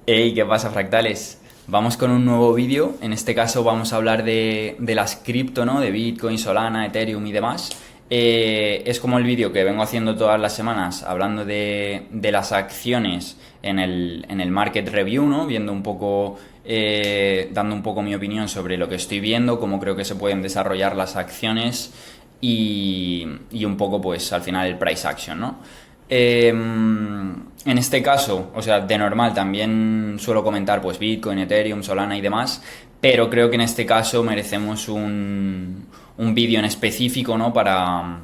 Hey, ¿qué pasa, fractales? Vamos con un nuevo vídeo. En este caso vamos a hablar de las cripto, ¿no? De Bitcoin, Solana, Ethereum y demás. Es como el vídeo que vengo haciendo todas las semanas, hablando de las acciones en el Market Review, ¿no? Viendo un poco, dando un poco mi opinión sobre lo que estoy viendo, cómo creo que se pueden desarrollar las acciones y un poco, pues, al final el price action, ¿no? En este caso, o sea, de normal también suelo comentar pues Bitcoin, Ethereum, Solana y demás, pero creo que en este caso merecemos un vídeo en específico, ¿no? Para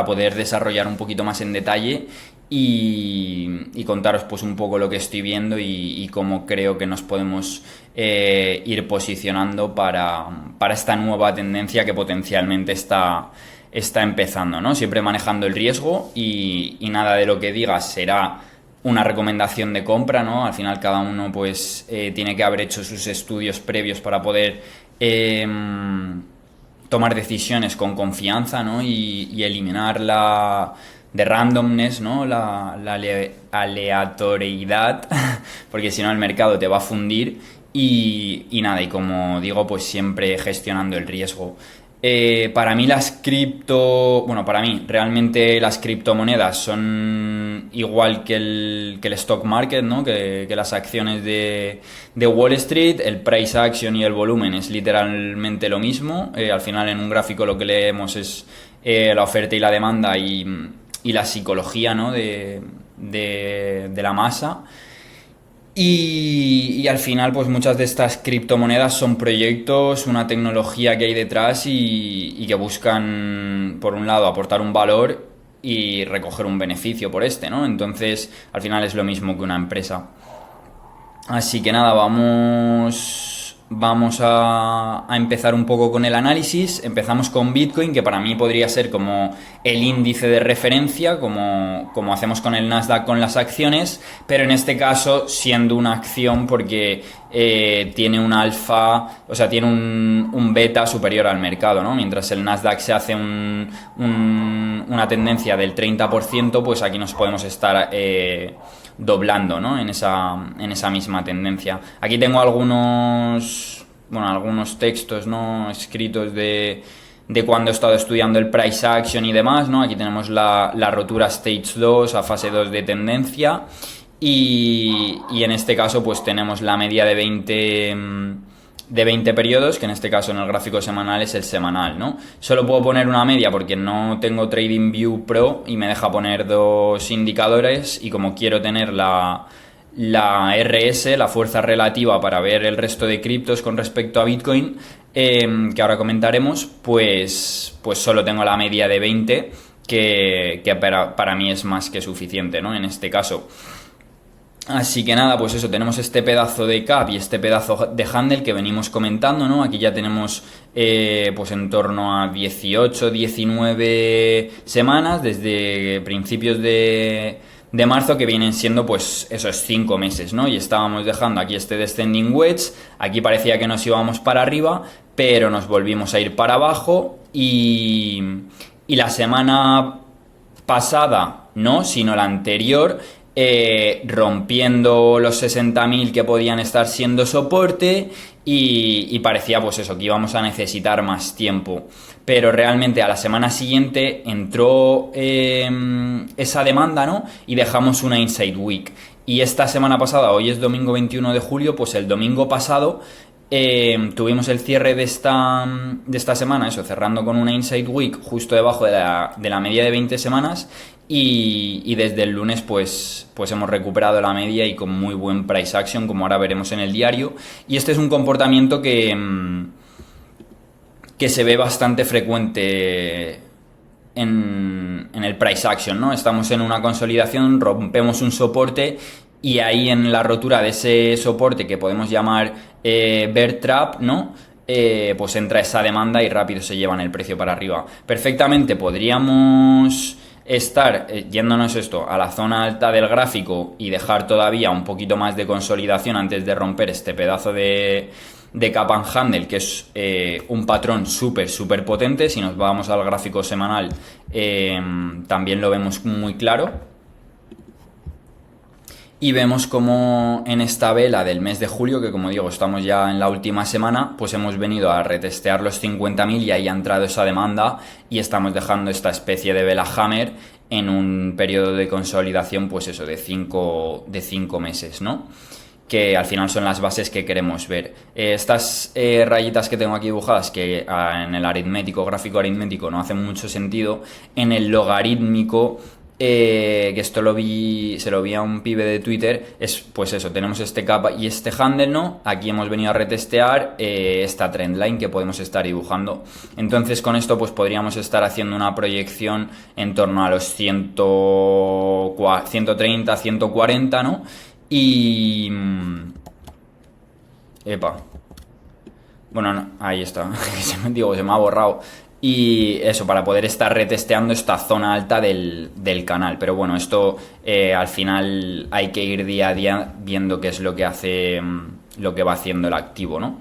poder desarrollar un poquito más en detalle y contaros pues un poco lo que estoy viendo y cómo creo que nos podemos ir posicionando para esta nueva tendencia que potencialmente está empezando, ¿no? Siempre manejando el riesgo y nada de lo que digas será una recomendación de compra, ¿no? Al final cada uno pues tiene que haber hecho sus estudios previos para poder tomar decisiones con confianza, ¿no? Y eliminar la de randomness, ¿no? La aleatoriedad, porque si no el mercado te va a fundir y nada, y como digo, pues siempre gestionando el riesgo. Para mí para mí realmente las criptomonedas son igual que el stock market, ¿no? Que las acciones de Wall Street, el price action y el volumen es literalmente lo mismo. Al final en un gráfico lo que leemos es la oferta y la demanda y la psicología, ¿no? de la masa. Y al final, pues muchas de estas criptomonedas son proyectos, una tecnología que hay detrás y que buscan, por un lado, aportar un valor y recoger un beneficio por este, ¿no? Entonces, al final es lo mismo que una empresa. Así que nada, vamos a empezar un poco con el análisis. Empezamos con Bitcoin, que para mí podría ser como el índice de referencia, como hacemos con el Nasdaq con las acciones, pero en este caso siendo una acción porque tiene un alfa, o sea, tiene un beta superior al mercado, ¿no? Mientras el Nasdaq se hace una tendencia del 30%, pues aquí nos podemos estar doblando, ¿no? En esa misma tendencia. Aquí tengo algunos textos, ¿no? Escritos de cuando he estado estudiando el price action y demás, ¿no? Aquí tenemos la rotura stage 2 a fase 2 de tendencia y en este caso pues tenemos la media de 20 periodos, que en este caso en el gráfico semanal es el semanal, ¿no? Solo puedo poner una media porque no tengo TradingView Pro y me deja poner dos indicadores y como quiero tener la RS, la fuerza relativa para ver el resto de criptos con respecto a Bitcoin, que ahora comentaremos, pues solo tengo la media de 20 que para mí es más que suficiente, ¿no? En este caso. Así que nada, pues eso, tenemos este pedazo de cap y este pedazo de handle que venimos comentando, ¿no? Aquí ya tenemos pues en torno a 18, 19 semanas desde principios de marzo, que vienen siendo pues esos 5 meses, ¿no? Y estábamos dejando aquí este descending wedge, aquí parecía que nos íbamos para arriba, pero nos volvimos a ir para abajo y la semana pasada, no, sino la anterior, rompiendo los 60.000 que podían estar siendo soporte y parecía pues eso, que íbamos a necesitar más tiempo, pero realmente a la semana siguiente entró esa demanda, ¿no? Y dejamos una inside week y esta semana pasada, hoy es domingo 21 de julio, pues el domingo pasado tuvimos el cierre de esta semana, eso, cerrando con una inside week justo debajo de la media de 20 semanas y desde el lunes pues hemos recuperado la media y con muy buen price action, como ahora veremos en el diario, y este es un comportamiento que se ve bastante frecuente en el price action, ¿no? Estamos en una consolidación, rompemos un soporte y ahí en la rotura de ese soporte que podemos llamar bear trap, ¿no? Pues entra esa demanda y rápido se llevan el precio para arriba. Perfectamente podríamos estar yéndonos esto a la zona alta del gráfico y dejar todavía un poquito más de consolidación antes de romper este pedazo de cap and handle, que es un patrón súper potente. Si nos vamos al gráfico semanal también lo vemos muy claro. Y vemos como en esta vela del mes de julio, que como digo, estamos ya en la última semana, pues hemos venido a retestear los 50.000 y ahí ha entrado esa demanda y estamos dejando esta especie de vela hammer en un periodo de consolidación, pues eso, de 5 meses, ¿no? Que al final son las bases que queremos ver. Estas rayitas que tengo aquí dibujadas, que en el aritmético, gráfico aritmético, no hacen mucho sentido, en el logarítmico, que esto se lo vi a un pibe de Twitter, es pues eso, tenemos este capa y este handle, ¿no? Aquí hemos venido a retestear esta trendline que podemos estar dibujando. Entonces con esto pues podríamos estar haciendo una proyección en torno a los 130, 140, ¿no? Y... Epa. Bueno, no, ahí está. Digo, se me ha borrado. Y eso, para poder estar retesteando esta zona alta del canal. Pero bueno, esto al final hay que ir día a día viendo qué es lo que hace, lo que va haciendo el activo, ¿no?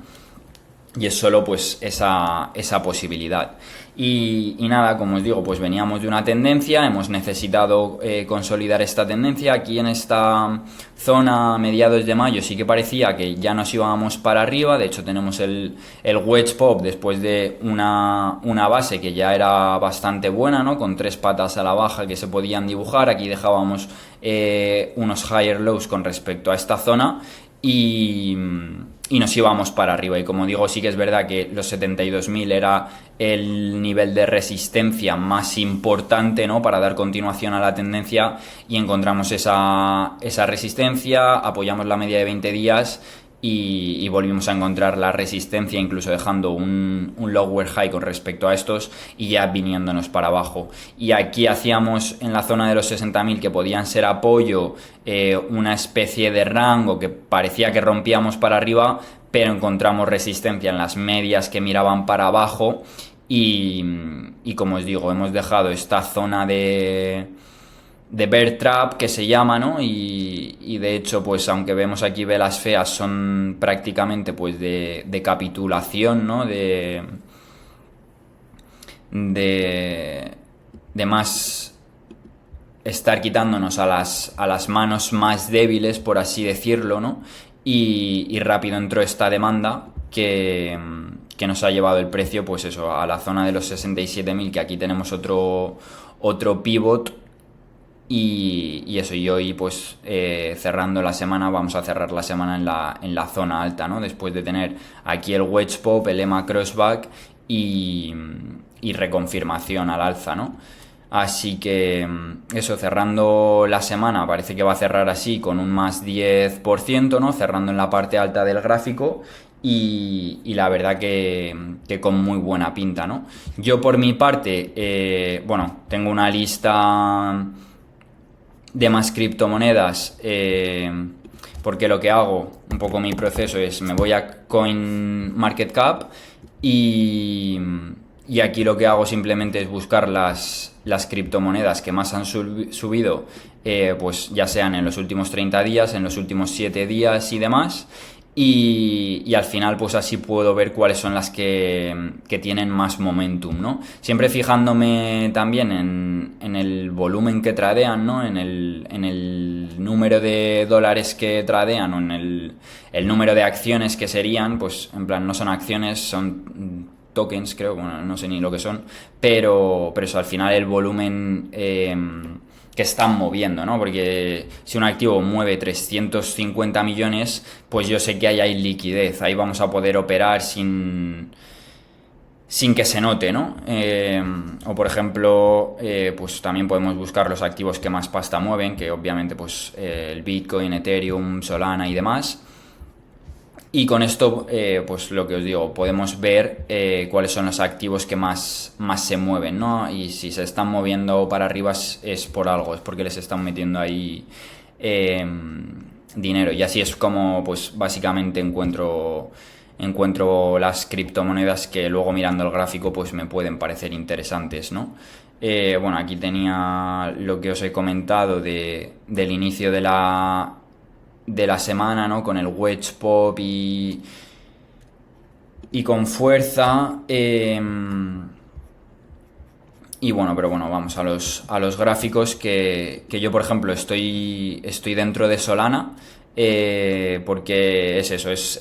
Y es solo pues esa posibilidad. Y nada, como os digo, pues veníamos de una tendencia, hemos necesitado consolidar esta tendencia. Aquí en esta zona a mediados de mayo sí que parecía que ya nos íbamos para arriba. De hecho tenemos el wedge pop después de una base que ya era bastante buena, ¿no? Con 3 patas a la baja que se podían dibujar. Aquí dejábamos unos higher lows con respecto a esta zona y nos íbamos para arriba. Y como digo, sí que es verdad que los 72.000 era el nivel de resistencia más importante, ¿no? Para dar continuación a la tendencia, y encontramos esa resistencia, apoyamos la media de 20 días y volvimos a encontrar la resistencia, incluso dejando un lower high con respecto a estos y ya viniéndonos para abajo. Y aquí hacíamos en la zona de los 60.000, que podían ser apoyo, una especie de rango que parecía que rompíamos para arriba, pero encontramos resistencia en las medias que miraban para abajo y como os digo, hemos dejado esta zona de bear trap que se llama, ¿no? Y de hecho, pues aunque vemos aquí velas feas, son prácticamente pues de capitulación, ¿no? De más estar quitándonos a las manos más débiles, por así decirlo, ¿no? Y rápido entró esta demanda que nos ha llevado el precio, pues eso, a la zona de los 67.000, que aquí tenemos otro pivot. Y eso, y hoy pues cerrando la semana, vamos a cerrar la semana en la zona alta, ¿no? Después de tener aquí el wedge pop, el EMA crossback y reconfirmación al alza, ¿no? Así que eso, cerrando la semana, parece que va a cerrar así con un más 10%, ¿no? Cerrando en la parte alta del gráfico. Y la verdad que con muy buena pinta, ¿no? Yo por mi parte, bueno, tengo una lista de más criptomonedas, porque lo que hago, un poco mi proceso es, me voy a CoinMarketCap y aquí lo que hago simplemente es buscar las criptomonedas que más han subido, pues ya sean en los últimos 30 días, en los últimos 7 días y demás. Y al final pues así puedo ver cuáles son las que tienen más momentum, ¿no? Siempre fijándome también en el volumen que tradean, ¿no? En el número de dólares que tradean, o en el número de acciones que serían, pues en plan no son acciones, son tokens, creo, bueno, no sé ni lo que son, pero eso, al final el volumen que están moviendo, ¿no? Porque si un activo mueve 350 millones, pues yo sé que ahí hay liquidez, ahí vamos a poder operar sin que se note, ¿no? O por ejemplo, pues también podemos buscar los activos que más pasta mueven, que obviamente pues el Bitcoin, Ethereum, Solana y demás. Y con esto, pues lo que os digo, podemos ver cuáles son los activos que más se mueven, ¿no? Y si se están moviendo para arriba es por algo, es porque les están metiendo ahí dinero. Y así es como, pues básicamente encuentro las criptomonedas que luego, mirando el gráfico, pues me pueden parecer interesantes, ¿no? Bueno, aquí tenía lo que os he comentado del inicio de la semana, ¿no? Con el wedge pop y con fuerza. Y bueno, pero bueno, vamos a los gráficos que yo, por ejemplo, estoy dentro de Solana, porque es eso, es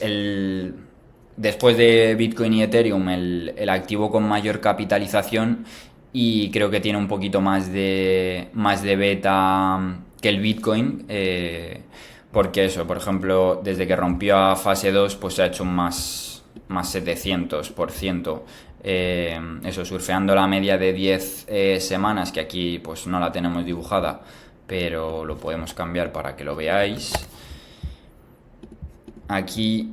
después de Bitcoin y Ethereum, el activo con mayor capitalización y creo que tiene un poquito más de beta que el Bitcoin, porque eso, por ejemplo, desde que rompió a fase 2 pues se ha hecho más 700%. Eso, surfeando la media de 10 semanas, que aquí pues no la tenemos dibujada, pero lo podemos cambiar para que lo veáis. Aquí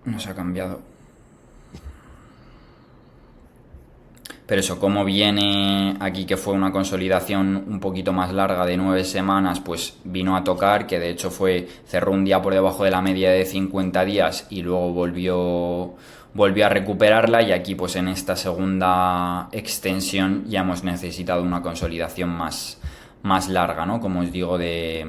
nos ha cambiado. Pero eso, como viene aquí, que fue una consolidación un poquito más larga de 9 semanas, pues vino a tocar, que de hecho cerró un día por debajo de la media de 50 días y luego volvió a recuperarla, y aquí pues en esta segunda extensión ya hemos necesitado una consolidación más larga, ¿no? Como os digo, de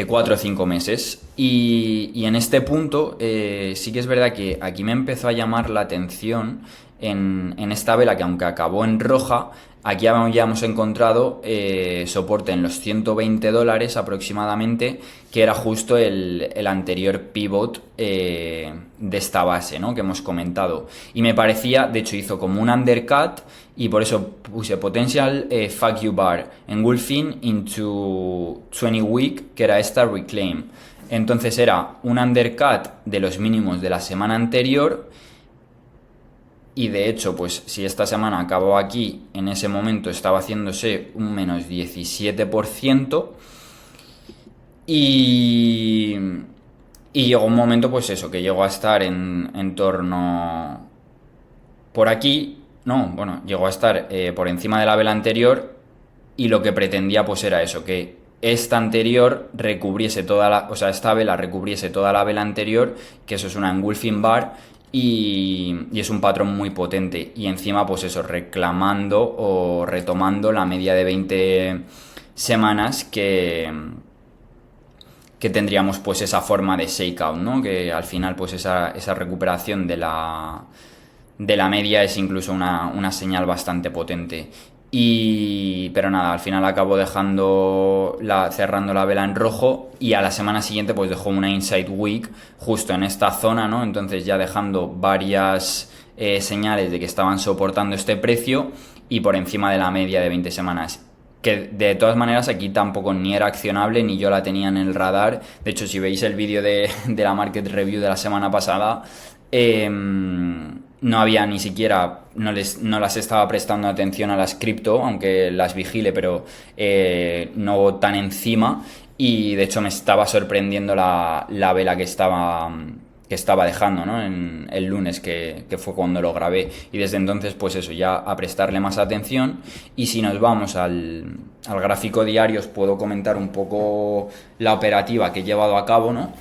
4 o 5 meses. Y en este punto sí que es verdad que aquí me empezó a llamar la atención en esta vela, que aunque acabó en roja, aquí ya hemos encontrado soporte en los $120 aproximadamente, que era justo el anterior pivot de esta base, ¿no?, que hemos comentado. Y me parecía, de hecho hizo como un undercut, y por eso puse Potential Fuck You Bar Engulfing into 20 Week, que era esta Reclaim. Entonces era un undercut de los mínimos de la semana anterior, y de hecho, pues si esta semana acabó aquí, en ese momento estaba haciéndose un menos 17%, y llegó un momento, pues eso, que llegó a estar en torno por aquí, no, bueno, llegó a estar por encima de la vela anterior, y lo que pretendía pues era eso, que esta anterior recubriese esta vela recubriese toda la vela anterior, que eso es una engulfing bar, y es un patrón muy potente, y encima pues eso, reclamando o retomando la media de 20 semanas que tendríamos pues esa forma de shakeout, ¿no? Que al final pues esa recuperación de la media es incluso una señal bastante potente. Pero nada, al final acabó cerrando la vela en rojo, y a la semana siguiente pues dejó una inside week justo en esta zona, ¿no? Entonces ya dejando varias señales de que estaban soportando este precio y por encima de la media de 20 semanas. Que de todas maneras aquí tampoco ni era accionable ni yo la tenía en el radar. De hecho, si veis el vídeo de la market review de la semana pasada, no había ni siquiera, no las estaba prestando atención a las cripto, aunque las vigile, pero no tan encima, y de hecho me estaba sorprendiendo la vela que estaba dejando, ¿no?, en el lunes, que fue cuando lo grabé, y desde entonces pues eso, ya a prestarle más atención. Y si nos vamos al gráfico diario, os puedo comentar un poco la operativa que he llevado a cabo, ¿no?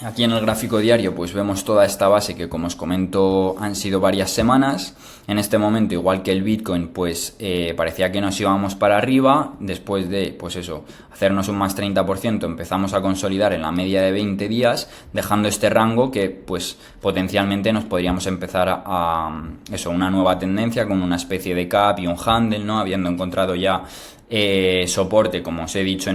Aquí en el gráfico diario pues vemos toda esta base que, como os comento, han sido varias semanas. En este momento, igual que el Bitcoin, pues parecía que nos íbamos para arriba. Después de, pues eso, hacernos un más 30%, empezamos a consolidar en la media de 20 días, dejando este rango que pues potencialmente nos podríamos empezar una nueva tendencia con una especie de cap y un handle, ¿no? Habiendo encontrado ya soporte, como os he dicho,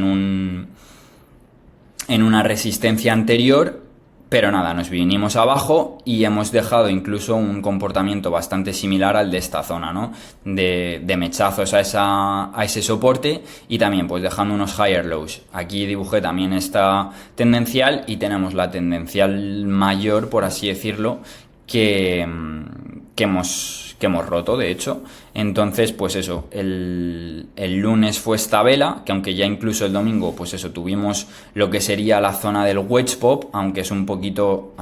en una resistencia anterior, pero nada, nos vinimos abajo y hemos dejado incluso un comportamiento bastante similar al de esta zona, ¿no? De mechazos a ese soporte, y también pues dejando unos higher lows. Aquí dibujé también esta tendencial, y tenemos la tendencial mayor, por así decirlo, que hemos roto, de hecho. Entonces, pues eso, el lunes fue esta vela, que aunque ya incluso el domingo, pues eso, tuvimos lo que sería la zona del wedge pop, aunque es un poquito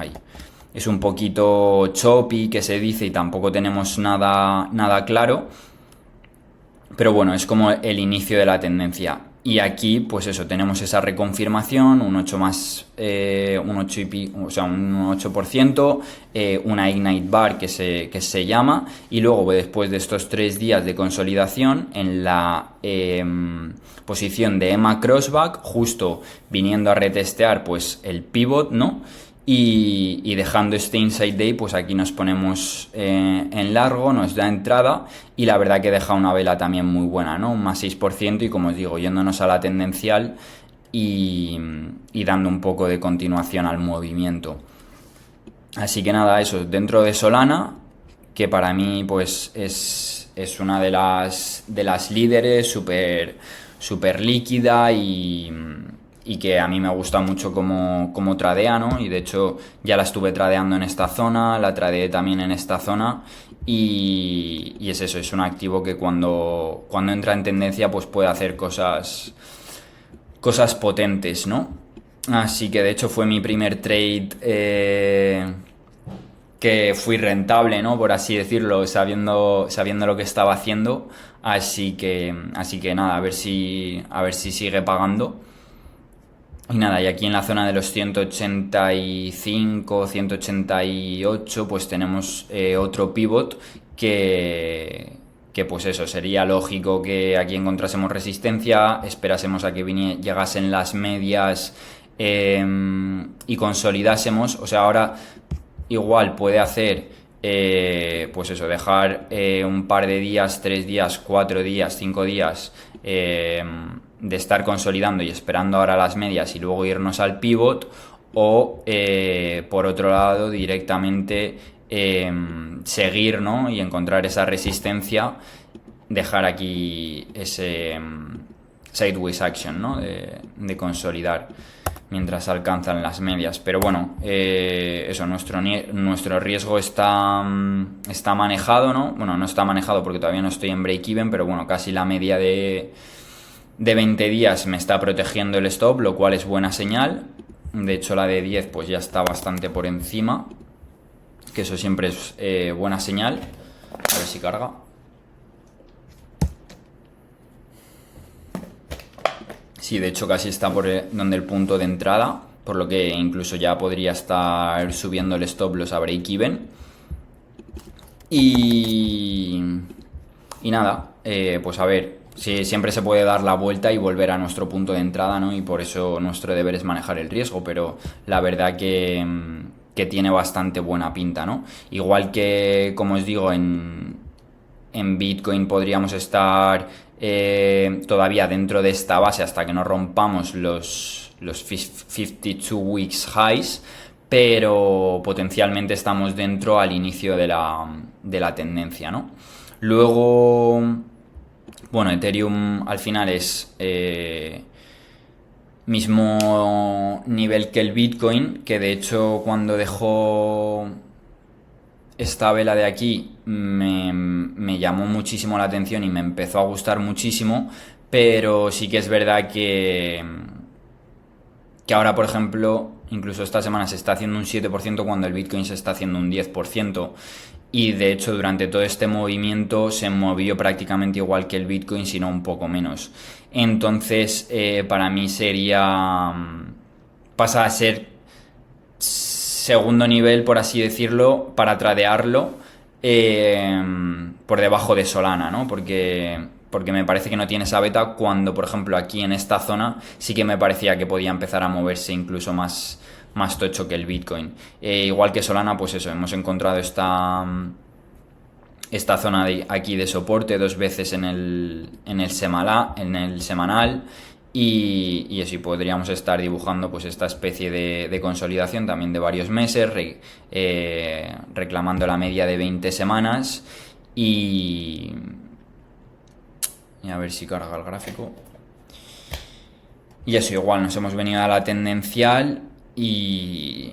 choppy, que se dice, y tampoco tenemos nada claro. Pero bueno, es como el inicio de la tendencia. Y aquí, pues eso, tenemos esa reconfirmación, un 8 más, un 8 o sea, un 8%, una Ignite Bar que se llama, y luego después de estos 3 días de consolidación, en la posición de EMA Crossback, justo viniendo a retestear pues el pivot, ¿no? Y dejando este inside day, pues aquí nos ponemos en largo, nos da entrada y la verdad que deja una vela también muy buena, ¿no? Un más 6% y como os digo, yéndonos a la tendencial y dando un poco de continuación al movimiento. Así que nada, eso, dentro de Solana, que para mí pues es una de las líderes, súper líquida y que a mí me gusta mucho como tradea, ¿no? Y de hecho ya la estuve tradeando en esta zona, la tradeé también en esta zona y es eso, es un activo que cuando entra en tendencia pues puede hacer cosas potentes, ¿no? Así que de hecho fue mi primer trade que fui rentable, ¿no? Por así decirlo, sabiendo lo que estaba haciendo. Así que nada, a ver si sigue pagando. Y nada, y aquí en la zona de los 185, 188, pues tenemos otro pivot que pues eso, sería lógico que aquí encontrásemos resistencia, esperásemos a que llegasen las medias y consolidásemos. O sea, ahora igual puede hacer pues eso, dejar un par de días, 3 días, 4 días, 5 días de estar consolidando y esperando ahora las medias y luego irnos al pivot, o por otro lado directamente seguir, ¿no? Y encontrar esa resistencia, dejar aquí ese sideways action, ¿no? De consolidar mientras alcanzan las medias. Pero bueno, eso, nuestro riesgo está manejado, ¿no? Bueno, no está manejado porque todavía no estoy en break-even, pero bueno, casi la media de 20 días me está protegiendo el stop, lo cual es buena señal. De hecho, la de 10 pues ya está bastante por encima, que eso siempre es buena señal. A ver si carga. Sí, de hecho casi está por donde el punto de entrada, por lo que incluso ya podría estar subiendo el stop loss a break-even. Y nada, pues a ver, sí, siempre se puede dar la vuelta y volver a nuestro punto de entrada, ¿no? Y por eso nuestro deber es manejar el riesgo, pero la verdad que tiene bastante buena pinta, ¿no? Igual que, como os digo, en Bitcoin podríamos estar todavía dentro de esta base hasta que no rompamos los 52 weeks highs, pero potencialmente estamos dentro al inicio de la tendencia, ¿no? Luego, bueno, Ethereum al final es mismo nivel que el Bitcoin, que de hecho cuando dejó esta vela de aquí me llamó muchísimo la atención y me empezó a gustar muchísimo, pero sí que es verdad que ahora, por ejemplo, incluso esta semana se está haciendo un 7% cuando el Bitcoin se está haciendo un 10%, y de hecho durante todo este movimiento se movió prácticamente igual que el Bitcoin, sino un poco menos. Entonces, para mí pasa a ser segundo nivel, por así decirlo, para tradearlo por debajo de Solana, ¿no? Porque me parece que no tiene esa beta, cuando, por ejemplo, aquí en esta zona sí que me parecía que podía empezar a moverse incluso más tocho que el Bitcoin. Igual que Solana, pues eso, hemos encontrado esta zona de aquí de soporte 2 veces en el semanal. Y eso, y podríamos estar dibujando pues esta especie de consolidación también de varios meses, reclamando la media de 20 semanas y a ver si carga el gráfico. Y eso, igual nos hemos venido a la tendencial y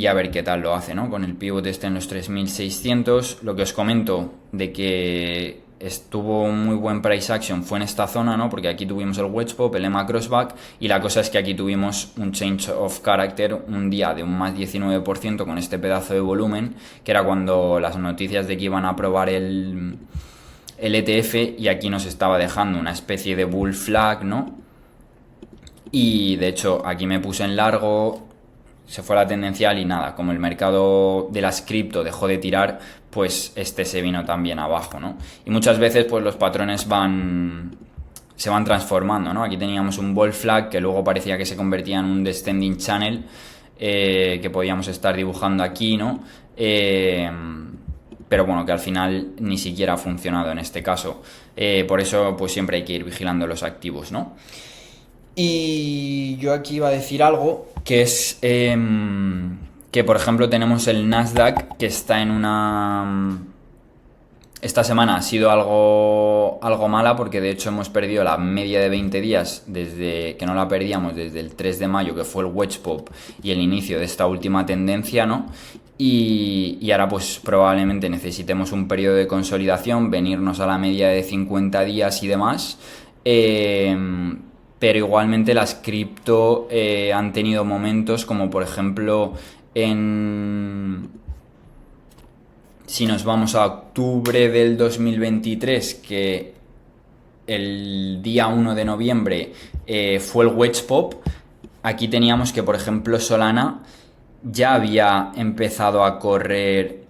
a ver qué tal lo hace, ¿no? Con el pivot en los 3600, lo que os comento de que estuvo muy buen price action fue en esta zona, ¿no? Porque aquí tuvimos el wedge pop, el EMA crossback, y la cosa es que aquí tuvimos un change of character un día de un más 19% con este pedazo de volumen, que era cuando las noticias de que iban a aprobar el ETF, y aquí nos estaba dejando una especie de bull flag, ¿no? Y de hecho aquí me puse en largo, se fue a la tendencial y nada, como el mercado de las cripto dejó de tirar, pues este se vino también abajo, ¿no? Y muchas veces pues los patrones se van transformando, ¿no? Aquí teníamos un bull flag que luego parecía que se convertía en un descending channel, que podíamos estar dibujando aquí, ¿no? Pero bueno, que al final ni siquiera ha funcionado en este caso. Por eso pues siempre hay que ir vigilando los activos, ¿no? Y yo aquí iba a decir algo que es que, por ejemplo, tenemos el Nasdaq que está en una... Esta semana ha sido algo mala porque de hecho hemos perdido la media de 20 días desde que no la perdíamos desde el 3 de mayo, que fue el wedge pop y el inicio de esta última tendencia, ¿no? Y ahora pues probablemente necesitemos un periodo de consolidación, venirnos a la media de 50 días y demás. Pero igualmente las cripto han tenido momentos como por ejemplo si nos vamos a octubre del 2023, que el día 1 de noviembre fue el wedge pop, aquí teníamos que por ejemplo Solana ya había empezado a correr,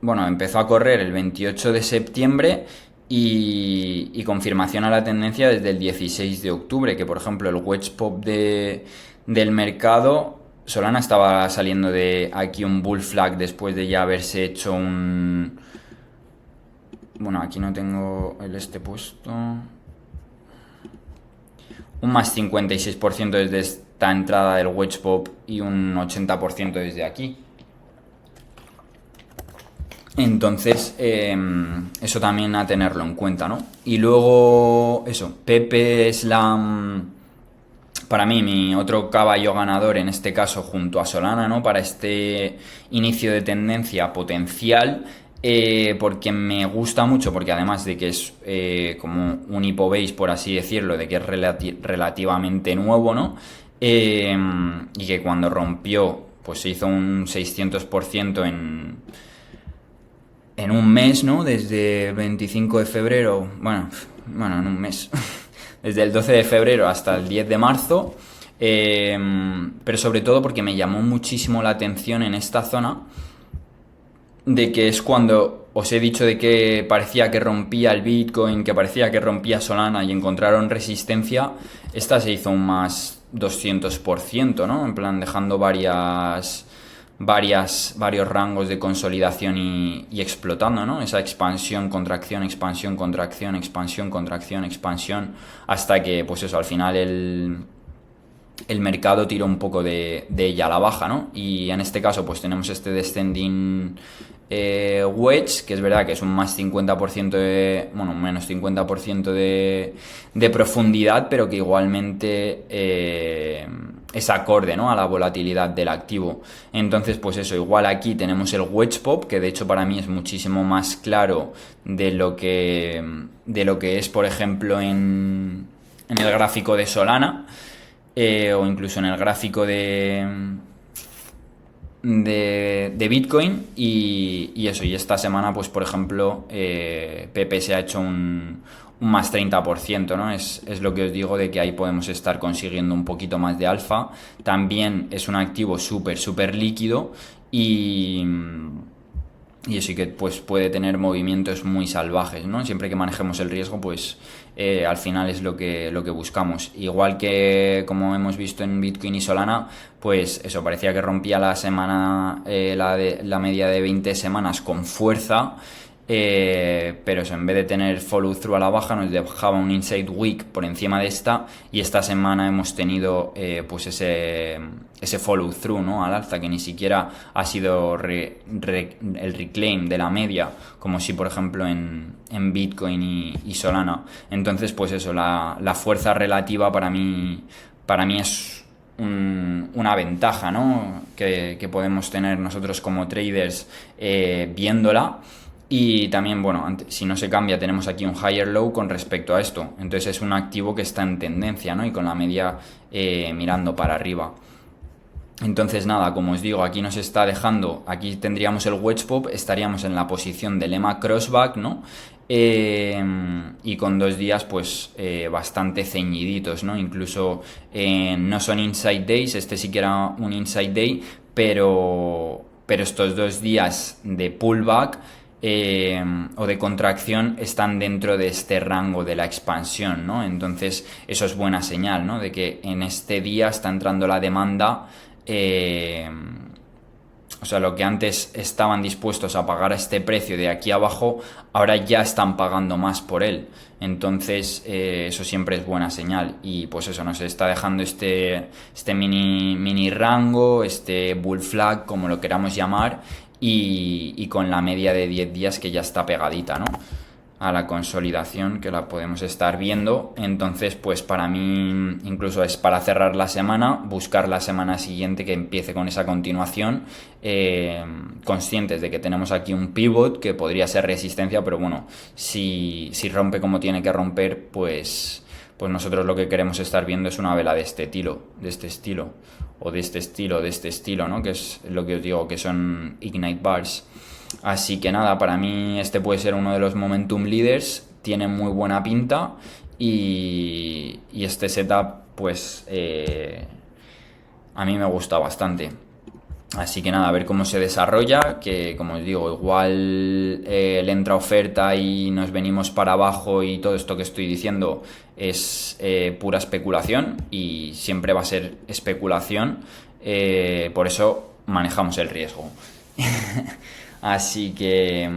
bueno, empezó a correr el 28 de septiembre y confirmación a la tendencia desde el 16 de octubre, que por ejemplo el wedge pop del mercado, Solana estaba saliendo de aquí un bull flag después de ya haberse hecho un... Bueno, aquí no tengo el puesto. Un más 56% desde esta entrada del wedge pop y un 80% desde aquí. Entonces, eso también a tenerlo en cuenta, ¿no? Y luego, eso, Pepe Slam, para mí, mi otro caballo ganador en este caso junto a Solana, ¿no? Para este inicio de tendencia potencial, porque me gusta mucho, porque además de que es como un hipobase, por así decirlo, de que es relativamente nuevo, ¿no? Y que cuando rompió, pues se hizo un 600% en un mes, ¿no? Desde el 25 de febrero, bueno, en un mes, desde el 12 de febrero hasta el 10 de marzo, pero sobre todo porque me llamó muchísimo la atención en esta zona, de que es cuando os he dicho de que parecía que rompía el Bitcoin, que parecía que rompía Solana y encontraron resistencia, esta se hizo un más 200%, ¿no? En plan, dejando varios rangos de consolidación y explotando, ¿no? Esa expansión, contracción, expansión, contracción, expansión, contracción, expansión, hasta que, pues eso, al final el mercado tiró un poco de ella a la baja, ¿no? Y en este caso, pues tenemos este descending wedge, que es verdad que es un más 50% un menos 50% de profundidad, pero que igualmente es acorde, ¿no? A la volatilidad del activo. Entonces, pues eso, igual aquí tenemos el wedge pop, que de hecho para mí es muchísimo más claro de lo que es, por ejemplo, en el gráfico de Solana, o incluso en el gráfico de Bitcoin y eso. Y esta semana, pues por ejemplo, Pepe se ha hecho un más 30%, ¿no? Es lo que os digo, de que ahí podemos estar consiguiendo un poquito más de alfa. También es un activo súper líquido y eso, que pues puede tener movimientos muy salvajes, ¿no? Siempre que manejemos el riesgo, pues al final es lo que buscamos. Igual que como hemos visto en Bitcoin y Solana, pues eso, parecía que rompía la semana, la media de 20 semanas con fuerza, pero eso, en vez de tener follow through a la baja, nos dejaba un inside week por encima de esta, y esta semana hemos tenido pues ese follow through, ¿no? Al alza, que ni siquiera ha sido el reclaim de la media, como si por ejemplo en Bitcoin y Solana. Entonces, pues eso, la fuerza relativa para mí es una ventaja, ¿no? que podemos tener nosotros como traders viéndola. Y también, bueno, si no se cambia, tenemos aquí un higher low con respecto a esto. Entonces es un activo que está en tendencia, ¿no? Y con la media mirando para arriba. Entonces nada, como os digo, aquí nos está dejando, aquí tendríamos el wedge pop, estaríamos en la posición del EMA crossback, ¿no? y con 2 días pues bastante ceñiditos, ¿no? Incluso no son inside days, este sí que era un inside day, pero estos 2 días de pullback o de contracción están dentro de este rango de la expansión, ¿no? Entonces eso es buena señal, ¿no? De que en este día está entrando la demanda. O sea, lo que antes estaban dispuestos a pagar a este precio de aquí abajo, ahora ya están pagando más por él. Entonces, eso siempre es buena señal. Y pues eso, nos está dejando este mini rango, este bull flag, como lo queramos llamar, y con la media de 10 días que ya está pegadita, ¿no? A la consolidación que la podemos estar viendo. Entonces pues para mí incluso es para cerrar la semana, buscar la semana siguiente que empiece con esa continuación, conscientes de que tenemos aquí un pivot que podría ser resistencia, pero bueno, si rompe como tiene que romper, pues nosotros lo que queremos estar viendo es una vela de este estilo, o de este estilo, ¿no? Que es lo que os digo, que son Ignite Bars. Así que nada, para mí este puede ser uno de los momentum leaders, tiene muy buena pinta y este setup pues a mí me gusta bastante. Así que nada, a ver cómo se desarrolla, que como os digo, igual le entra oferta y nos venimos para abajo y todo esto que estoy diciendo es pura especulación y siempre va a ser especulación, por eso manejamos el riesgo. Así que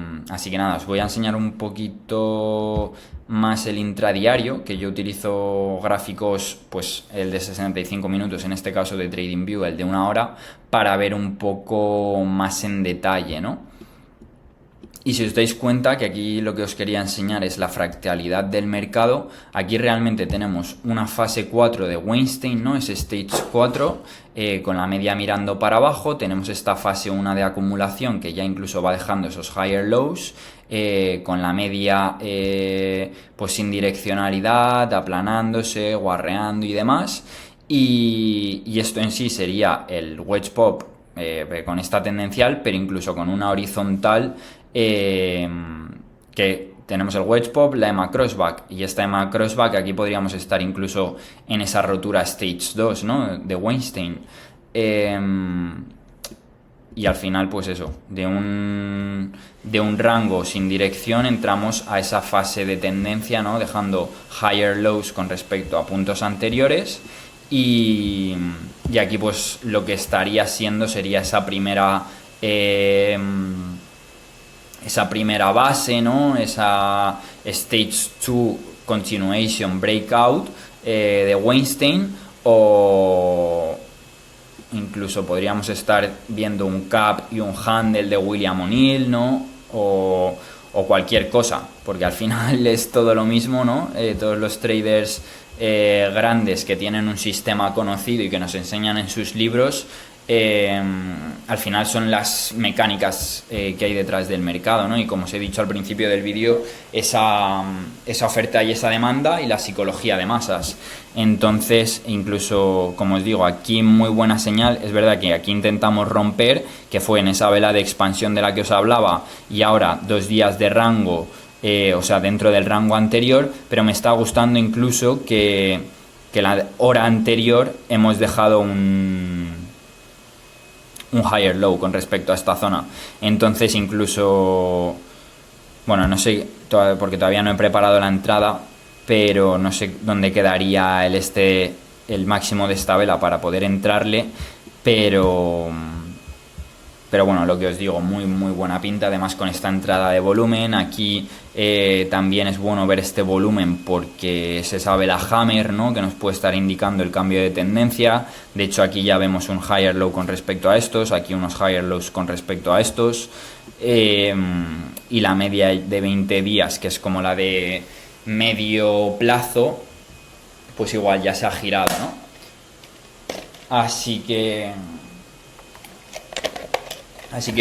nada, os voy a enseñar un poquito más el intradiario, que yo utilizo gráficos, pues el de 65 minutos, en este caso de TradingView, el de 1 hora, para ver un poco más en detalle, ¿no? Y si os dais cuenta que aquí lo que os quería enseñar es la fractalidad del mercado, aquí realmente tenemos una fase 4 de Weinstein, ¿no? Es Stage 4, con la media mirando para abajo, tenemos esta fase 1 de acumulación que ya incluso va dejando esos higher lows, con la media pues sin direccionalidad, aplanándose, guarreando y demás, y esto en sí sería el wedge pop con esta tendencial, pero incluso con una horizontal, que tenemos el wedge pop, la EMA crossback, y esta EMA crossback aquí podríamos estar incluso en esa rotura stage 2, ¿no? De Weinstein, y al final pues eso, de un rango sin dirección entramos a esa fase de tendencia, ¿no? Dejando higher lows con respecto a puntos anteriores, y aquí pues lo que estaría siendo sería esa primera base, ¿no? Esa Stage 2 Continuation Breakout de Weinstein, o incluso podríamos estar viendo un cap y un handle de William O'Neill, ¿no? O cualquier cosa, porque al final es todo lo mismo, ¿no? Todos los traders grandes que tienen un sistema conocido y que nos enseñan en sus libros, al final son las mecánicas que hay detrás del mercado, ¿no? Y como os he dicho al principio del vídeo, esa oferta y esa demanda y la psicología de masas. Entonces, incluso, como os digo, aquí muy buena señal. Es verdad que aquí intentamos romper, que fue en esa vela de expansión de la que os hablaba, y ahora 2 días de rango, o sea, dentro del rango anterior, pero me está gustando incluso que la hora anterior hemos dejado un higher low con respecto a esta zona. Entonces incluso, bueno, no sé, porque todavía no he preparado la entrada, pero no sé dónde quedaría el máximo de esta vela para poder entrarle, pero bueno, lo que os digo, muy muy buena pinta, además con esta entrada de volumen. Aquí también es bueno ver este volumen porque es esa vela hammer, ¿no? Que nos puede estar indicando el cambio de tendencia. De hecho aquí ya vemos un higher low con respecto a estos, aquí unos higher lows con respecto a estos, y la media de 20 días, que es como la de medio plazo, pues igual ya se ha girado, ¿no? Así que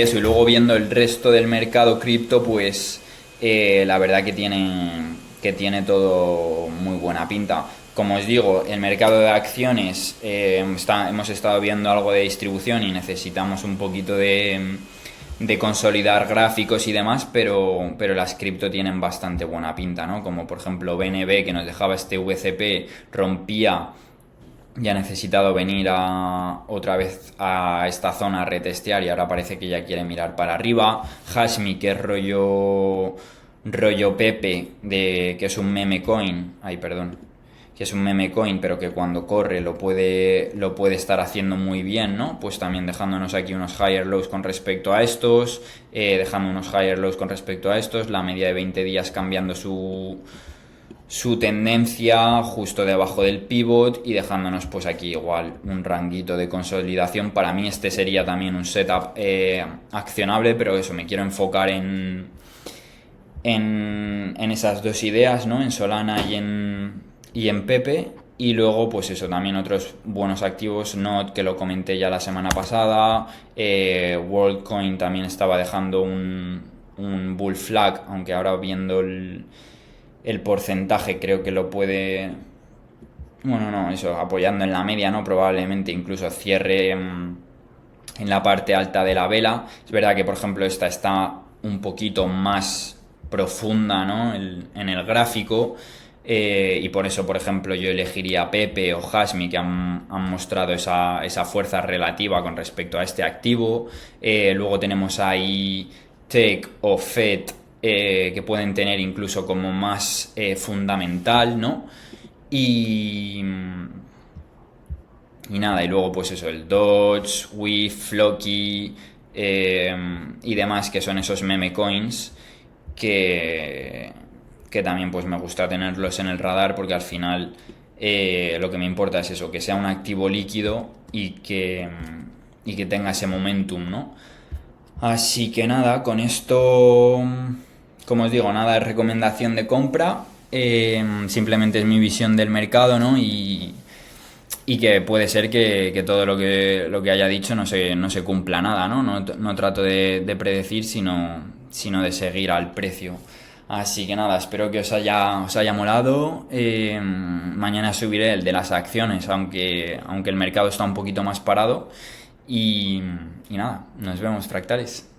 eso, y luego viendo el resto del mercado cripto, pues la verdad que tiene todo muy buena pinta. Como os digo, el mercado de acciones, hemos estado viendo algo de distribución y necesitamos un poquito de de consolidar gráficos y demás, pero las cripto tienen bastante buena pinta, ¿no? Como por ejemplo BNB, que nos dejaba este VCP, rompía, ya ha necesitado venir otra vez a esta zona a retestear y ahora parece que ya quiere mirar para arriba. Hashmi, que es rollo Pepe, que es un meme coin, que es un meme coin, pero que cuando corre lo puede estar haciendo muy bien, ¿no? Pues también dejándonos aquí unos higher lows con respecto a estos, dejando unos higher lows con respecto a estos, la media de 20 días cambiando su tendencia justo debajo del pivot y dejándonos pues aquí igual un ranguito de consolidación. Para mí este sería también un setup accionable, pero eso, me quiero enfocar en esas dos ideas, ¿no? En Solana y en Pepe. Y luego, pues eso, también otros buenos activos, Node, que lo comenté ya la semana pasada, WorldCoin también estaba dejando un bull flag, aunque ahora viendo el porcentaje creo que lo puede... Bueno, no, eso, apoyando en la media, ¿no? Probablemente incluso cierre en la parte alta de la vela. Es verdad que, por ejemplo, esta está un poquito más profunda, ¿no? En el gráfico. Y por eso, por ejemplo, yo elegiría Pepe o Hashmi, que han mostrado esa fuerza relativa con respecto a este activo. Luego tenemos ahí Tech o Fed, que pueden tener incluso como más fundamental, ¿no? Y nada, y luego pues eso, el Dodge, WIF, Floki y demás, que son esos meme coins que también pues me gusta tenerlos en el radar, porque al final lo que me importa es eso, que sea un activo líquido y que tenga ese momentum, ¿no? Así que nada, con esto, como os digo, nada de recomendación de compra, simplemente es mi visión del mercado, ¿no? Y que puede ser que todo lo que haya dicho no se cumpla nada, ¿no? No trato de predecir, sino de seguir al precio. Así que nada, espero que os haya molado. Mañana subiré el de las acciones, aunque el mercado está un poquito más parado. Y nada, nos vemos, fractales.